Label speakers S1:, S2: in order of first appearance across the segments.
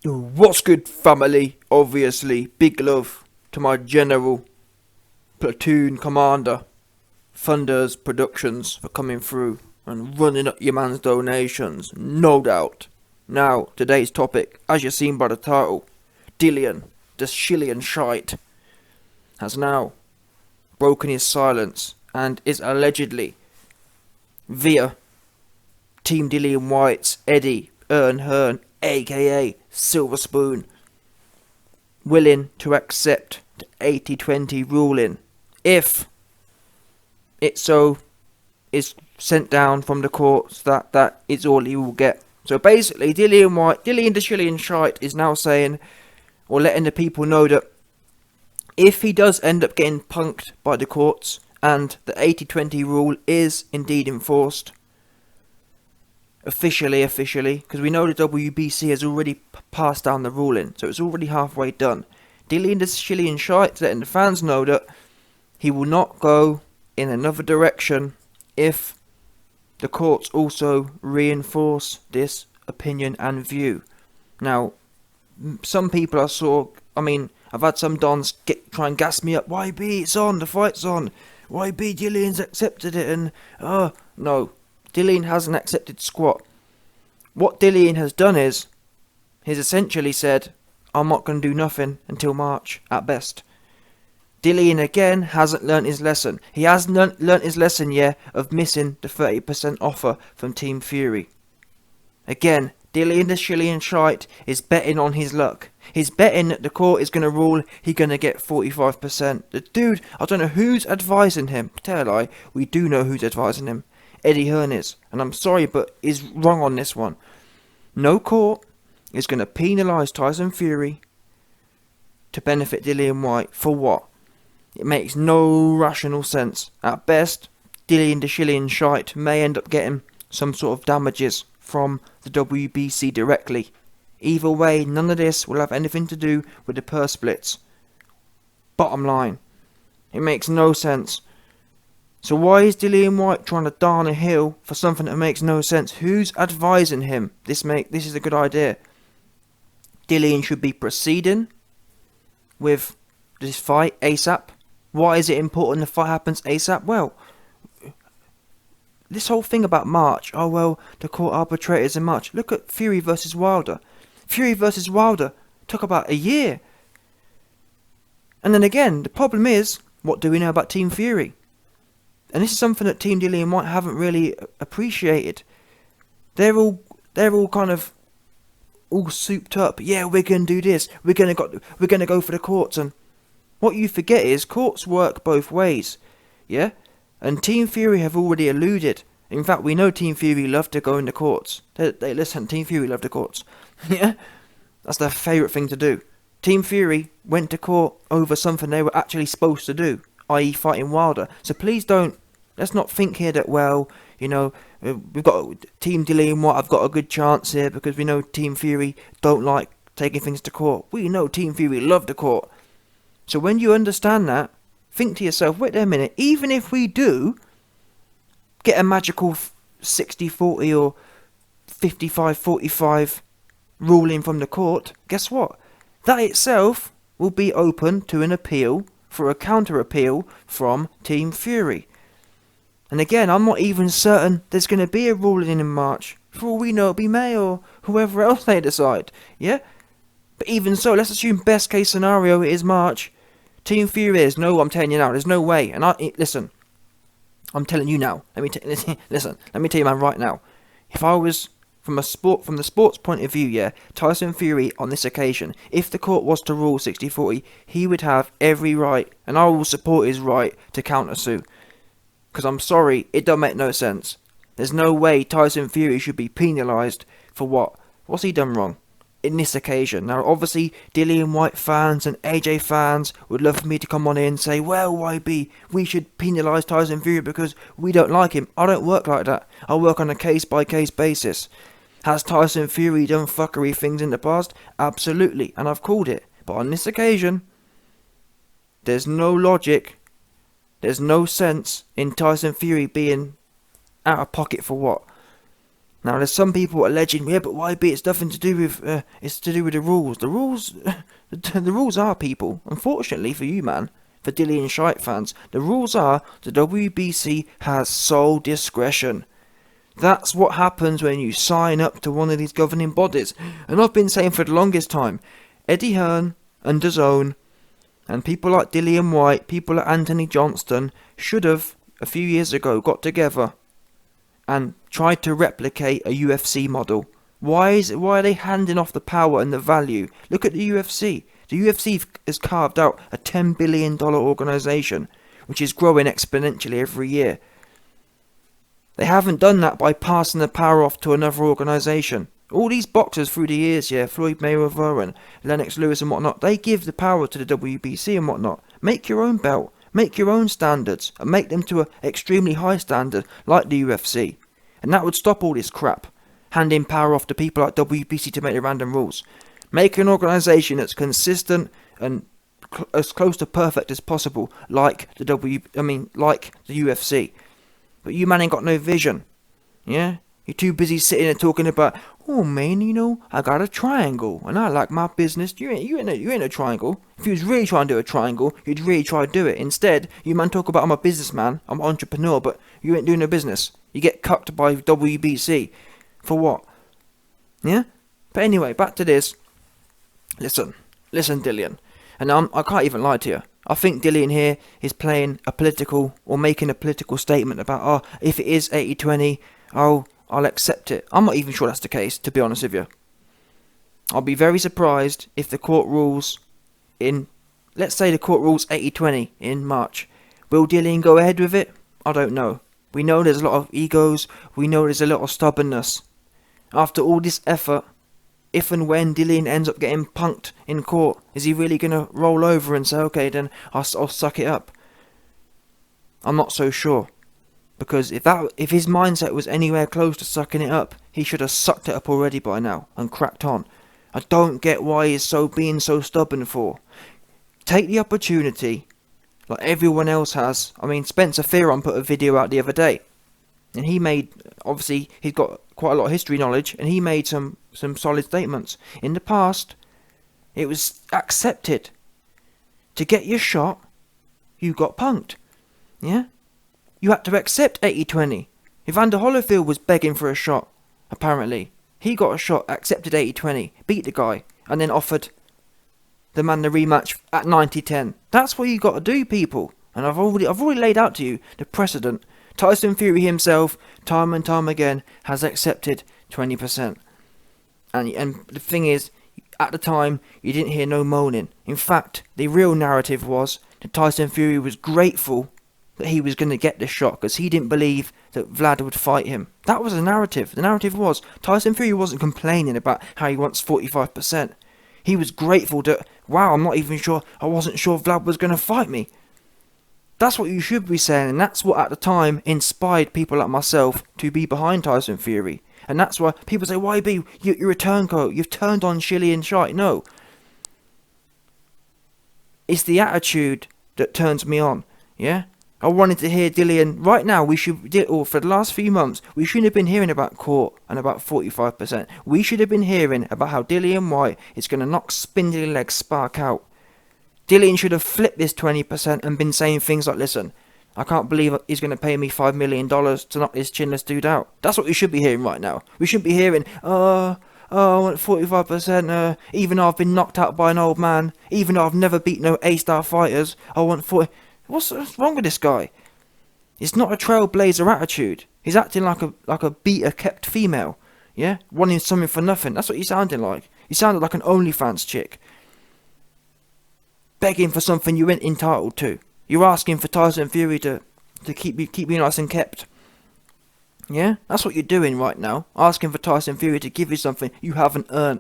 S1: What's good, family? Obviously, big love to my general, platoon commander, Thunders Productions, for coming through and running up your man's donations, no doubt. Now, today's topic, as you've seen by the title, Dillian, the Shillian shite, has now broken his silence and is allegedly, via Team Dillian Whyte's Eddie Hearn, aka Silver Spoon, willing to accept the 80-20 ruling if it so is sent down from the courts that is all he will get. So basically, Dillian Whyte, Dillian the Shillian shite, is now saying, or letting the people know, that if he does end up getting punked by the courts and the 80-20 rule is indeed enforced, officially, because we know the WBC has already passed down the ruling, so it's already halfway done. Dillian the Shillian shite letting the fans know that he will not go in another direction if the courts also reinforce this opinion and view. Now, some people I've had some dons try and gas me up. YB, it's on, the fight's on. YB, Dillian's accepted it, and no. Dillian hasn't accepted squat. What Dillian has done is, he's essentially said, I'm not going to do nothing until March, at best. Dillian, again, hasn't learnt his lesson. He hasn't learnt his lesson yet of missing the 30% offer from Team Fury. Again, Dillian the Shillian shite is betting on his luck. He's betting that the court is going to rule he's going to get 45%. The dude, I don't know who's advising him. Tell a lie, we do know who's advising him. Eddie Hearn is, and I'm sorry, but is wrong on this one. No court is going to penalise Tyson Fury to benefit Dillian Whyte. For what? It makes no rational sense. At best, Dillian the Shillian shite may end up getting some sort of damages from the WBC directly. Either way, none of this will have anything to do with the purse splits. Bottom line, it makes no sense. So why is Dillian Whyte trying to darn a hill for something that makes no sense? Who's advising him this is a good idea? Dillian should be proceeding with this fight ASAP. Why is it important the fight happens ASAP? Well, this whole thing about March, the court arbitrators in March. Look at Fury versus Wilder. Fury versus Wilder took about a year. And then again, the problem is, what do we know about Team Fury? And this is something that Team Dillian Whyte haven't really appreciated. They're all kind of all souped up. Yeah, we're gonna do this. We're gonna go for the courts. And what you forget is courts work both ways. Yeah, and Team Fury have already alluded. In fact, we know Team Fury love to go in the courts. They listen. Team Fury love the courts. Yeah, that's their favourite thing to do. Team Fury went to court over something they were actually supposed to do, i.e. fighting Wilder. So please let's not think here that, we've got Team Dillian Whyte, I've got a good chance here because we know Team Fury don't like taking things to court. We know Team Fury love the court. So when you understand that, think to yourself, wait a minute, even if we do get a magical 60-40 or 55-45 ruling from the court, guess what? That itself will be open to an appeal for a counter appeal from Team Fury. And again, I'm not even certain there's going to be a ruling in March. For all we know, it'll be May or whoever else they decide. Yeah? But even so, let's assume best case scenario it is March. Team Fury is, no, I'm telling you now, there's no way. And listen, I'm telling you now. Let me tell you, man, right now. If I was from the sports point of view, yeah, Tyson Fury on this occasion, if the court was to rule 60-40, he would have every right, and I will support his right to countersue. Because I'm sorry, it don't make no sense. There's no way Tyson Fury should be penalised for what? What's he done wrong in this occasion? Now, obviously, Dillian Whyte fans and AJ fans would love for me to come on in and say, well, YB, we should penalise Tyson Fury because we don't like him. I don't work like that. I work on a case-by-case basis. Has Tyson Fury done fuckery things in the past? Absolutely, and I've called it. But on this occasion, there's no logic. There's no sense in Tyson Fury being out of pocket for what? Now, there's some people alleging, yeah, but YB, it's nothing to do with, it's to do with the rules. The rules, the rules are, people. Unfortunately for you, man, for Dillian Whyte fans, the rules are the WBC has sole discretion. That's what happens when you sign up to one of these governing bodies. And I've been saying for the longest time, Eddie Hearn and TYSON and people like Dillian Whyte, people like Anthony Johnston should have, a few years ago, got together and tried to replicate a UFC model. Why are they handing off the power and the value? Look at the UFC. The UFC has carved out a $10 billion organisation, which is growing exponentially every year. They haven't done that by passing the power off to another organisation. All these boxers through the years, Floyd Mayweather and Lennox Lewis and whatnot, they give the power to the WBC and whatnot. Make your own belt. Make your own standards and make them to an extremely high standard like the UFC. And that would stop all this crap. Handing power off to people like WBC to make the random rules. Make an organisation that's consistent and as close to perfect as possible, like the UFC. But you man ain't got no vision. Yeah? You're too busy sitting and talking about, oh man, I got a triangle and I like my business. You ain't a triangle. If you was really trying to do a triangle, you'd really try to do it. Instead, you man talk about I'm a businessman, I'm an entrepreneur, but you ain't doing a business. You get cucked by WBC. For what? Yeah? But anyway, back to this. Listen, Dillian. And I can't even lie to you. I think Dillian here is playing a political, or making a political statement about, if it is 80-20, I'll accept it. I'm not even sure that's the case, to be honest with you. I'll be very surprised if the court rules let's say the court rules 80-20 in March. Will Dillian go ahead with it? I don't know. We know there's a lot of egos. We know there's a lot of stubbornness. After all this effort, if and when Dillian ends up getting punked in court, is he really going to roll over and say, okay, then I'll suck it up? I'm not so sure. Because if his mindset was anywhere close to sucking it up, he should have sucked it up already by now and cracked on. I don't get why he's being so stubborn for. Take the opportunity, like everyone else has. I mean, Spencer Fearon put a video out the other day, and obviously he's got quite a lot of history knowledge, and he made some solid statements. In the past, it was accepted. To get your shot, you got punked. Yeah? You had to accept 80-20. Evander Holyfield was begging for a shot, apparently. He got a shot, accepted 80-20, beat the guy, and then offered the man the rematch at 90-10. That's what you got to do, people. And I've already laid out to you the precedent. Tyson Fury himself, time and time again, has accepted 20%. And the thing is, at the time, you didn't hear no moaning. In fact, the real narrative was that Tyson Fury was grateful that he was going to get this shot because he didn't believe that Vlad would fight him. That was the narrative. The narrative was Tyson Fury wasn't complaining about how he wants 45%. He was grateful that, wow, I wasn't sure Vlad was going to fight me. That's what you should be saying, and that's what at the time inspired people like myself to be behind Tyson Fury. And that's why people say, YB, you're a turncoat, you've turned on Dillian Whyte. No. It's the attitude that turns me on, yeah? I wanted to hear Dillian, right now for the last few months, we shouldn't have been hearing about court and about 45%. We should have been hearing about how Dillian Whyte is going to knock Spindly Legs Spark out. Dillian should have flipped this 20% and been saying things like, listen, I can't believe he's going to pay me $5 million to knock this chinless dude out. That's what we should be hearing right now. We shouldn't be hearing, I want 45%, even though I've been knocked out by an old man, even though I've never beat no A-star fighters, I want 40... What's wrong with this guy? It's not a trailblazer attitude. He's acting like a beta-kept female, yeah? Wanting something for nothing. That's what he's sounding like. He sounded like an OnlyFans chick. Begging for something you weren't entitled to. You're asking for Tyson Fury to keep you nice and kept. Yeah? That's what you're doing right now. Asking for Tyson Fury to give you something you haven't earned.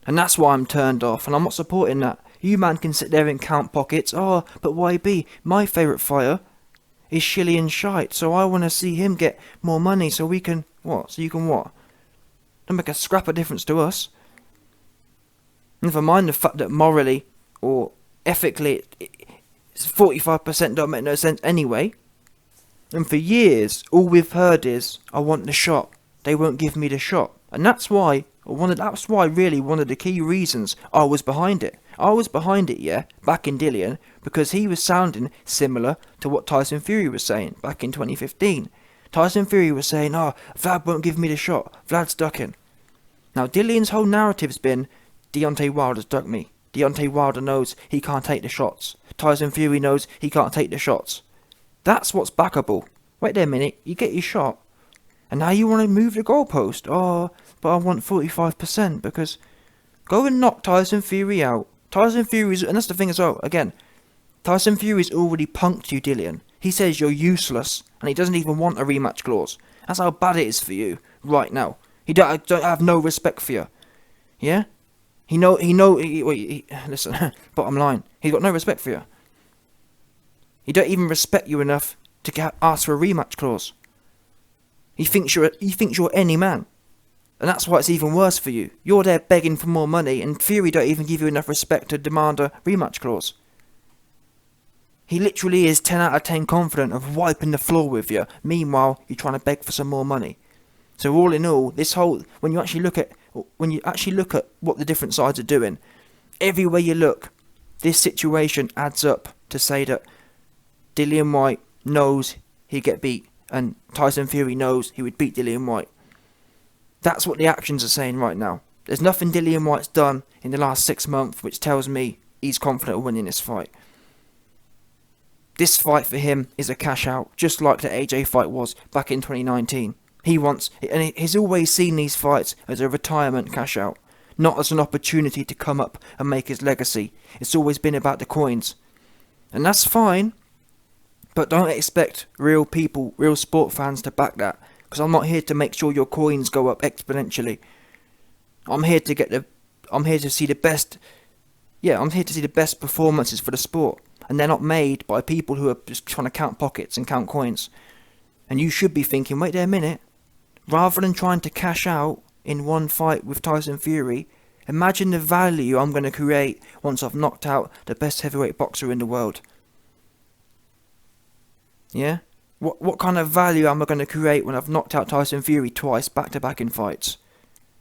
S1: And that's why I'm turned off, and I'm not supporting that. You man can sit there and count pockets. Oh, but YB, my favourite fighter is Dillian Whyte, so I want to see him get more money so we can... What? So you can what? Don't make a scrap of difference to us. Never mind the fact that morally or ethically 45% don't make no sense anyway. And for years, all we've heard is, I want the shot. they won't give me the shot. And that's why, one of the key reasons I was behind it. I was behind it, yeah, back in Dillian, because he was sounding similar to what Tyson Fury was saying back in 2015. Tyson Fury was saying, oh, Vlad won't give me the shot, Vlad's ducking. Now, Dillian's whole narrative's been, Deontay Wilder's ducked me. Deontay Wilder knows he can't take the shots. Tyson Fury knows he can't take the shots. That's what's backable. Wait there a minute, you get your shot. And now you want to move the goalpost. Oh, but I want 45% because... Go and knock Tyson Fury out. Tyson Fury's... And that's the thing as well, again. Tyson Fury's already punked you, Dillian. He says you're useless. And he doesn't even want a rematch clause. That's how bad it is for you, right now. He don't have no respect for you. Yeah? Listen, bottom line. He's got no respect for you. He don't even respect you enough to ask for a rematch clause. He thinks you're any man. And that's why it's even worse for you. You're there begging for more money, and Fury don't even give you enough respect to demand a rematch clause. He literally is 10 out of 10 confident of wiping the floor with you. Meanwhile, you're trying to beg for some more money. So all in all, when you actually look at what the different sides are doing, everywhere you look, this situation adds up to say that Dillian Whyte knows he'd get beat, and Tyson Fury knows he would beat Dillian Whyte. That's what the actions are saying right now. There's nothing Dillian Whyte's done in the last 6 months which tells me he's confident of winning this fight. This fight for him is a cash out, just like the AJ fight was back in 2019. He's always seen these fights as a retirement cash out, not as an opportunity to come up and make his legacy. It's always been about the coins. And that's fine, but don't expect real people, real sport fans to back that. Because I'm not here to make sure your coins go up exponentially. I'm here to see the best. Yeah, I'm here to see the best performances for the sport, and they're not made by people who are just trying to count pockets and count coins. And you should be thinking, wait there a minute. Rather than trying to cash out in one fight with Tyson Fury, imagine the value I'm going to create once I've knocked out the best heavyweight boxer in the world. Yeah? What kind of value am I going to create when I've knocked out Tyson Fury twice back-to-back in fights?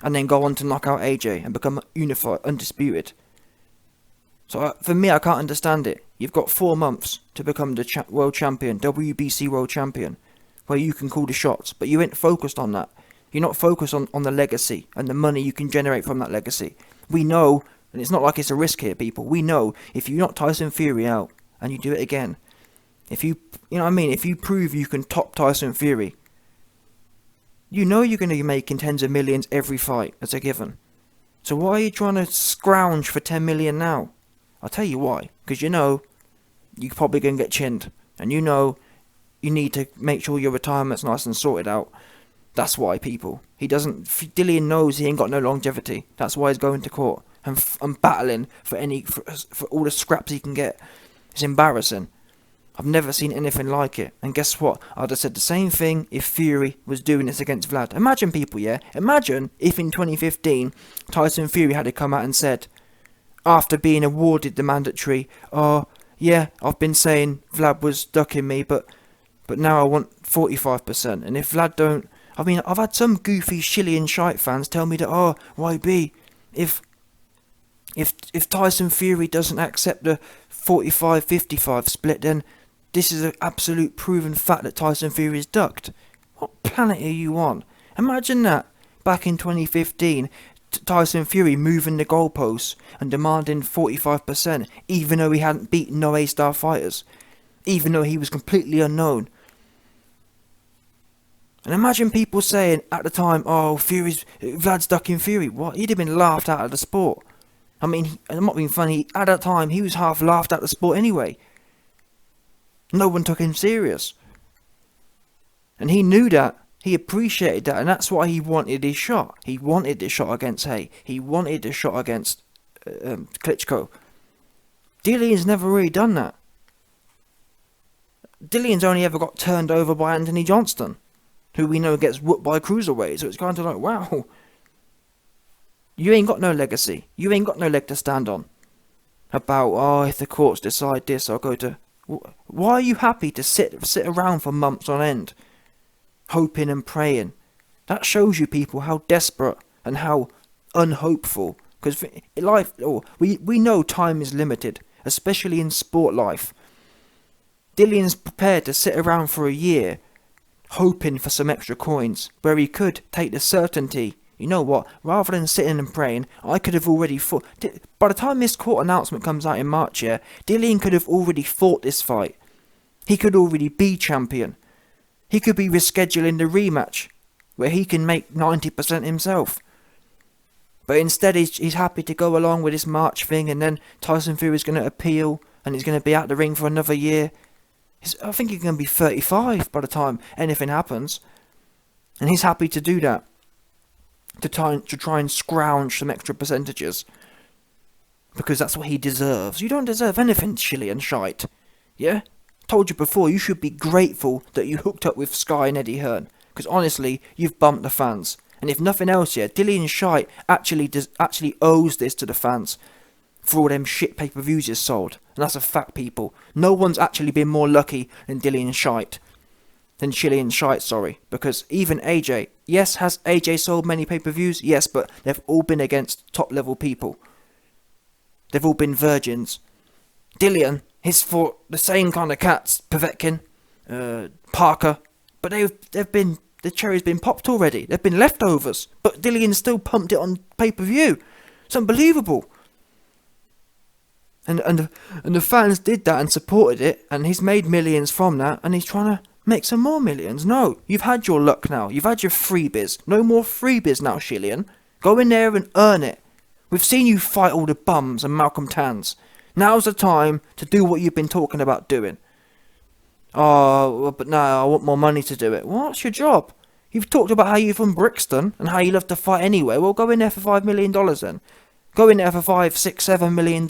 S1: And then go on to knock out AJ and become unified, undisputed. So for me, I can't understand it. You've got 4 months to become the world champion, WBC world champion, where you can call the shots. But you ain't focused on that. You're not focused on the legacy and the money you can generate from that legacy. We know, and it's not like it's a risk here, people. We know if you knock Tyson Fury out and you do it again, if you prove you can top Tyson Fury, you know you're going to be making tens of millions every fight as a given. So why are you trying to scrounge for 10 million now? I'll tell you why. Because you know you're probably going to get chinned. And you know you need to make sure your retirement's nice and sorted out. That's why, people. Dillian knows he ain't got no longevity. That's why he's going to court and battling for all the scraps he can get. It's embarrassing. I've never seen anything like it. And guess what? I'd have said the same thing if Fury was doing this against Vlad. Imagine, people, yeah? Imagine if in 2015 Tyson Fury had to come out and said, after being awarded the mandatory, oh, yeah, I've been saying Vlad was ducking me, but now I want 45%. And if Vlad don't... I mean, I've had some goofy shilly and shite fans tell me that, oh, YB, if Tyson Fury doesn't accept the 45-55 split, then this is an absolute proven fact that Tyson Fury is ducked. What planet are you on? Imagine that, back in 2015, Tyson Fury moving the goalposts and demanding 45%, even though he hadn't beaten no A-star fighters, even though he was completely unknown. And imagine people saying at the time, oh, Vlad's ducking Fury. What? He'd have been laughed out of the sport. I mean, I'm not being funny, at that time he was half laughed out of the sport anyway. No one took him serious. And he knew that. He appreciated that, and that's why he wanted his shot. He wanted the shot against Hay. He wanted the shot against Klitschko. Dillian's never really done that. Dillian's only ever got turned over by Anthony Johnston, who we know gets whooped by cruiserweight. So it's kind of like, wow, you ain't got no legacy. You ain't got no leg to stand on. About, oh, if the courts decide this, I'll go to... Why are you happy to sit around for months on end, hoping and praying? That shows you people how desperate and how unhopeful. Because life, we know time is limited, especially in sport life. Dillian's prepared to sit around for a year, hoping for some extra coins, where he could take the certainty. You know what? Rather than sitting and praying, I could have already fought. By the time this court announcement comes out in March, Dillian could have already fought this fight. He could already be champion. He could be rescheduling the rematch, where he can make 90% himself. But instead, he's happy to go along with this March thing, and then Tyson Fury's going to appeal, and he's going to be out the ring for another year. I think he's going to be 35 by the time anything happens. And he's happy to do that. To try and scrounge some extra percentages. Because that's what he deserves. You don't deserve anything, Dillian Whyte. Yeah? Told you before, you should be grateful that you hooked up with Sky and Eddie Hearn. Because honestly, you've bumped the fans. And if nothing else, Dillian Whyte actually owes this to the fans. For all them shit pay-per-views he's sold. And that's a fact, people. No one's actually been more lucky than Dillian Whyte. Because even AJ, yes, has AJ sold many pay-per-views? Yes, but they've all been against top-level people. They've all been virgins. Dillian, he's fought the same kind of cats, Povetkin, Parker, but the cherry's been popped already. They've been leftovers, but Dillian still pumped it on pay-per-view. It's unbelievable. And the fans did that and supported it, and he's made millions from that, and he's trying to make some more millions. No, you've had your luck now. You've had your freebies. No more freebies now, Dillian. Go in there and earn it. We've seen you fight all the bums and Malcolm Tans. Now's the time to do what you've been talking about doing. Oh, but no, I want more money to do it. What's your job? You've talked about how you're from Brixton and how you love to fight anyway. Well, go in there for $5 million then. Go in there for $5, $6, $7 million.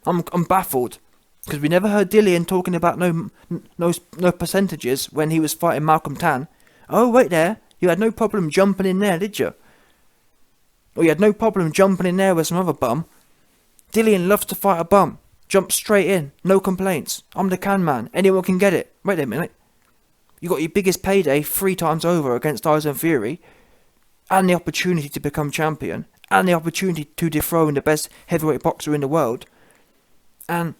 S1: I'm baffled. Because we never heard Dillian talking about no percentages when he was fighting Malcolm Tan. Oh, wait there. You had no problem jumping in there, did you? Or you had no problem jumping in there with some other bum. Dillian loves to fight a bum. Jump straight in. No complaints. I'm the can man. Anyone can get it. Wait a minute. You got your biggest payday 3 times over against Tyson Fury. And the opportunity to become champion. And the opportunity to dethrone the best heavyweight boxer in the world. And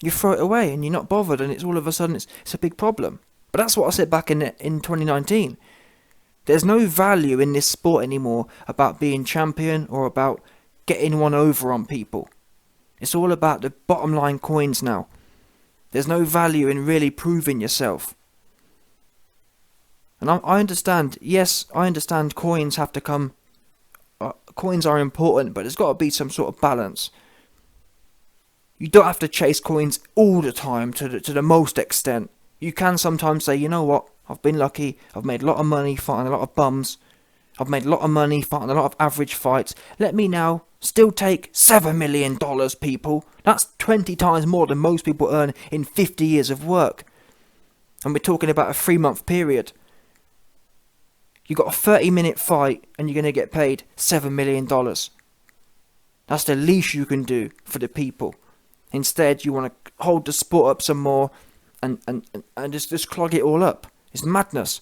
S1: you throw it away and you're not bothered, and it's all of a sudden it's a big problem. But that's what I said back in 2019. There's no value in this sport anymore about being champion or about getting one over on people. It's all about the bottom line coins now. There's no value in really proving yourself. And I understand, yes, I understand coins have to come, coins are important, but there's got to be some sort of balance. You don't have to chase coins all the time to the most extent. You can sometimes say, you know what, I've been lucky, I've made a lot of money fighting a lot of bums, I've made a lot of money fighting a lot of average fights, let me now still take $7 million, people. That's 20 times more than most people earn in 50 years of work. And we're talking about a 3-month period. You got a 30-minute fight and you're going to get paid $7 million. That's the least you can do for the people. Instead, you want to hold the sport up some more and just clog it all up. It's madness.